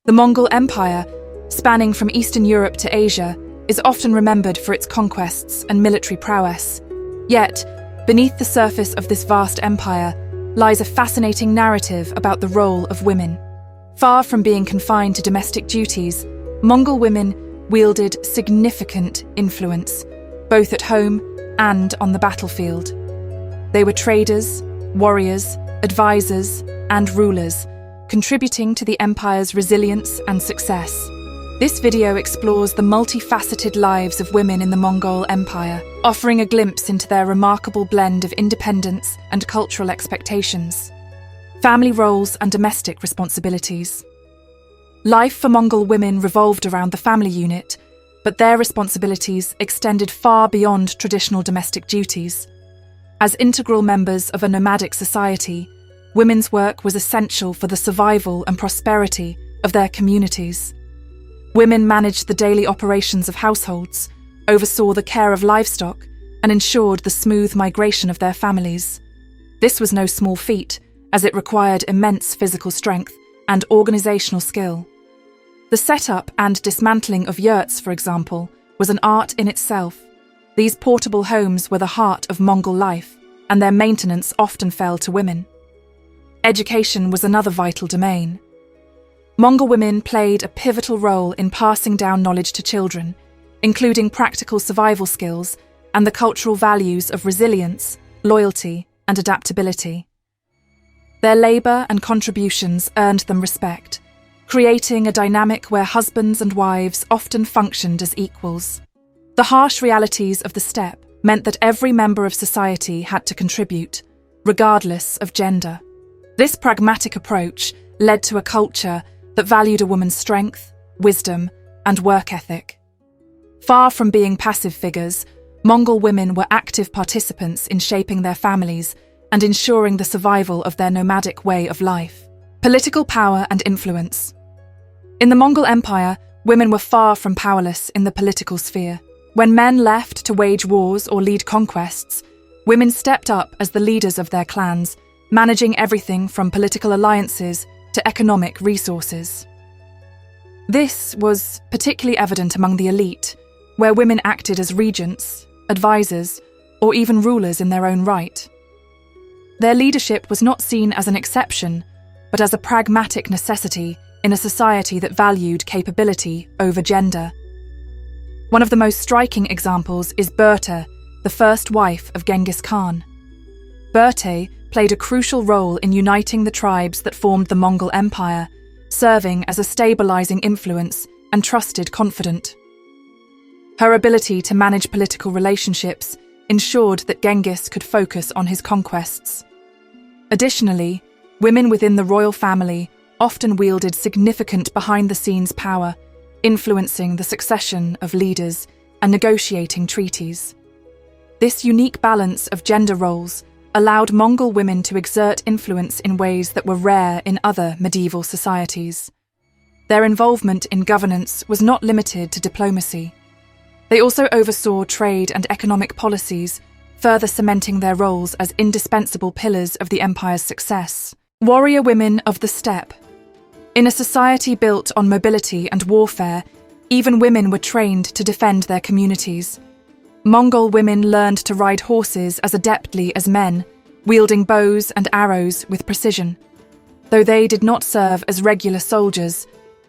The Mongol Empire, spanning from Eastern Europe to Asia, is often remembered for its conquests and military prowess. Yet, beneath the surface of this vast empire lies a fascinating narrative about the role of women. Far from being confined to domestic duties, Mongol women wielded significant influence, both at home and on the battlefield. They were traders, warriors, advisors, and rulers, contributing to the empire's resilience and success. This video explores the multifaceted lives of women in the Mongol Empire, offering a glimpse into their remarkable blend of independence and cultural expectations. Family roles and domestic responsibilities. Life for Mongol women revolved around the family unit, but their responsibilities extended far beyond traditional domestic duties. As integral members of a nomadic society, women's work was essential for the survival and prosperity of their communities. Women managed the daily operations of households, oversaw the care of livestock, and ensured the smooth migration of their families. This was no small feat, as it required immense physical strength and organizational skill. The setup and dismantling of yurts, for example, was an art in itself. These portable homes were the heart of Mongol life, and their maintenance often fell to women. Education was another vital domain. Mongol women played a pivotal role in passing down knowledge to children, including practical survival skills and the cultural values of resilience, loyalty, and adaptability. Their labor and contributions earned them respect, creating a dynamic where husbands and wives often functioned as equals. The harsh realities of the steppe meant that every member of society had to contribute, regardless of gender. This pragmatic approach led to a culture that valued a woman's strength, wisdom, and work ethic. Far from being passive figures, Mongol women were active participants in shaping their families and ensuring the survival of their nomadic way of life. Political power and influence. In the Mongol Empire, women were far from powerless in the political sphere. When men left to wage wars or lead conquests, women stepped up as the leaders of their clans, managing everything from political alliances to economic resources. This was particularly evident among the elite, where women acted as regents, advisors, or even rulers in their own right. Their leadership was not seen as an exception, but as a pragmatic necessity in a society that valued capability over gender. One of the most striking examples is Berta, the first wife of Genghis Khan. Berta played a crucial role in uniting the tribes that formed the Mongol Empire, serving as a stabilizing influence and trusted confidant. Her ability to manage political relationships ensured that Genghis could focus on his conquests. Additionally, women within the royal family often wielded significant behind-the-scenes power, influencing the succession of leaders and negotiating treaties. This unique balance of gender roles allowed Mongol women to exert influence in ways that were rare in other medieval societies. Their involvement in governance was not limited to diplomacy. They also oversaw trade and economic policies, further cementing their roles as indispensable pillars of the empire's success. Warrior women of the steppe. In a society built on mobility and warfare, even women were trained to defend their communities. Mongol women learned to ride horses as adeptly as men, wielding bows and arrows with precision. Though they did not serve as regular soldiers,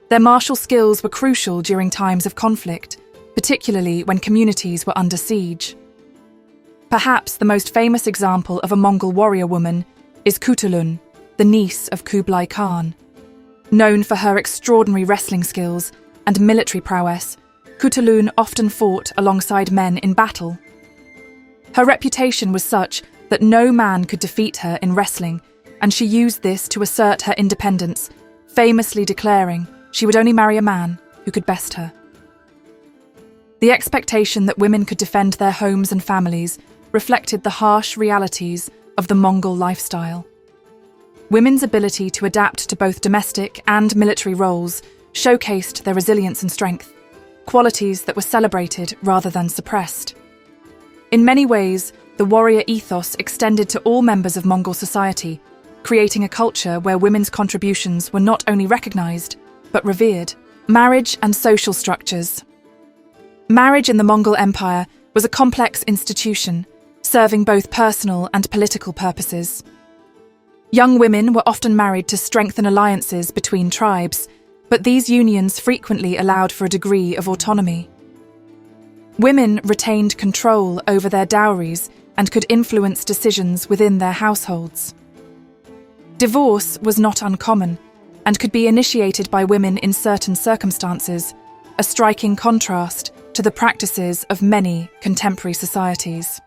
their martial skills were crucial during times of conflict, particularly when communities were under siege. Perhaps the most famous example of a Mongol warrior woman is Kutulun, the niece of Kublai Khan. Known for her extraordinary wrestling skills and military prowess, Kutulun often fought alongside men in battle. Her reputation was such that no man could defeat her in wrestling, and she used this to assert her independence, famously declaring she would only marry a man who could best her. The expectation that women could defend their homes and families reflected the harsh realities of the Mongol lifestyle. Women's ability to adapt to both domestic and military roles showcased their resilience and strength, qualities that were celebrated rather than suppressed. In many ways, the warrior ethos extended to all members of Mongol society, creating a culture where women's contributions were not only recognized, but revered. Marriage and social structures. Marriage in the Mongol Empire was a complex institution, serving both personal and political purposes. Young women were often married to strengthen alliances between tribes, but these unions frequently allowed for a degree of autonomy. Women retained control over their dowries and could influence decisions within their households. Divorce was not uncommon and could be initiated by women in certain circumstances, a striking contrast to the practices of many contemporary societies.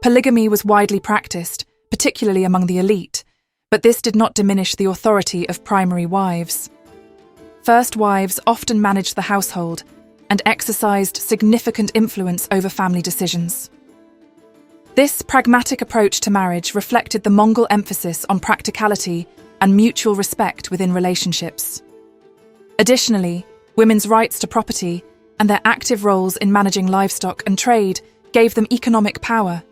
Polygamy was widely practiced, particularly among the elite, but this did not diminish the authority of primary wives. First wives often managed the household and exercised significant influence over family decisions. This pragmatic approach to marriage reflected the Mongol emphasis on practicality and mutual respect within relationships. Additionally, women's rights to property and their active roles in managing livestock and trade gave them economic power.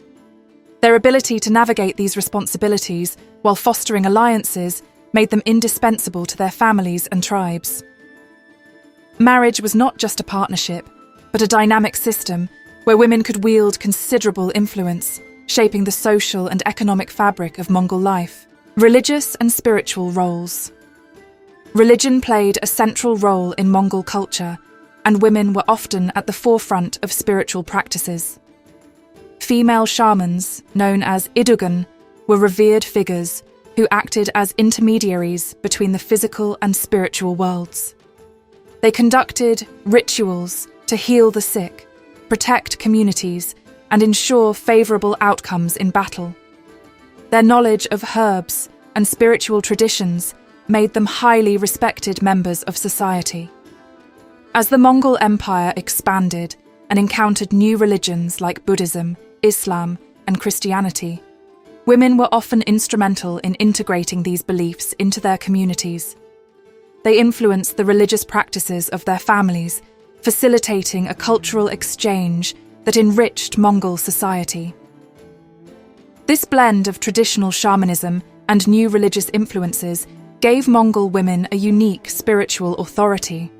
Their ability to navigate these responsibilities while fostering alliances made them indispensable to their families and tribes. Marriage was not just a partnership, but a dynamic system where women could wield considerable influence, shaping the social and economic fabric of Mongol life. Religious and spiritual roles. Religion played a central role in Mongol culture, and women were often at the forefront of spiritual practices. Female shamans, known as idugan, were revered figures who acted as intermediaries between the physical and spiritual worlds. They conducted rituals to heal the sick, protect communities, and ensure favourable outcomes in battle. Their knowledge of herbs and spiritual traditions made them highly respected members of society. As the Mongol Empire expanded and encountered new religions like Buddhism, Islam, and Christianity, women were often instrumental in integrating these beliefs into their communities. They influenced the religious practices of their families, facilitating a cultural exchange that enriched Mongol society. This blend of traditional shamanism and new religious influences gave Mongol women a unique spiritual authority.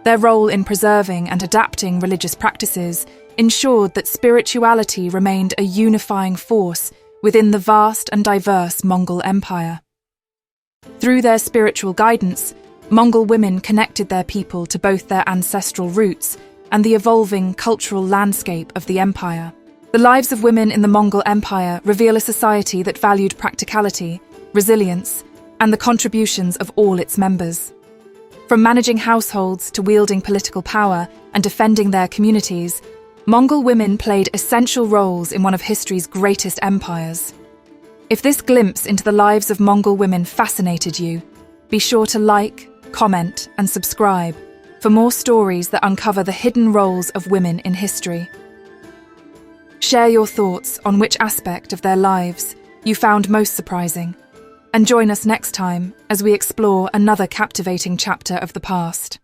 Their role in preserving and adapting religious practices ensured that spirituality remained a unifying force within the vast and diverse Mongol Empire. Through their spiritual guidance, Mongol women connected their people to both their ancestral roots and the evolving cultural landscape of the empire. The lives of women in the Mongol Empire reveal a society that valued practicality, resilience, and the contributions of all its members. From managing households to wielding political power and defending their communities, Mongol women played essential roles in one of history's greatest empires. If this glimpse into the lives of Mongol women fascinated you, be sure to like, comment, and subscribe for more stories that uncover the hidden roles of women in history. Share your thoughts on which aspect of their lives you found most surprising, and join us next time as we explore another captivating chapter of the past.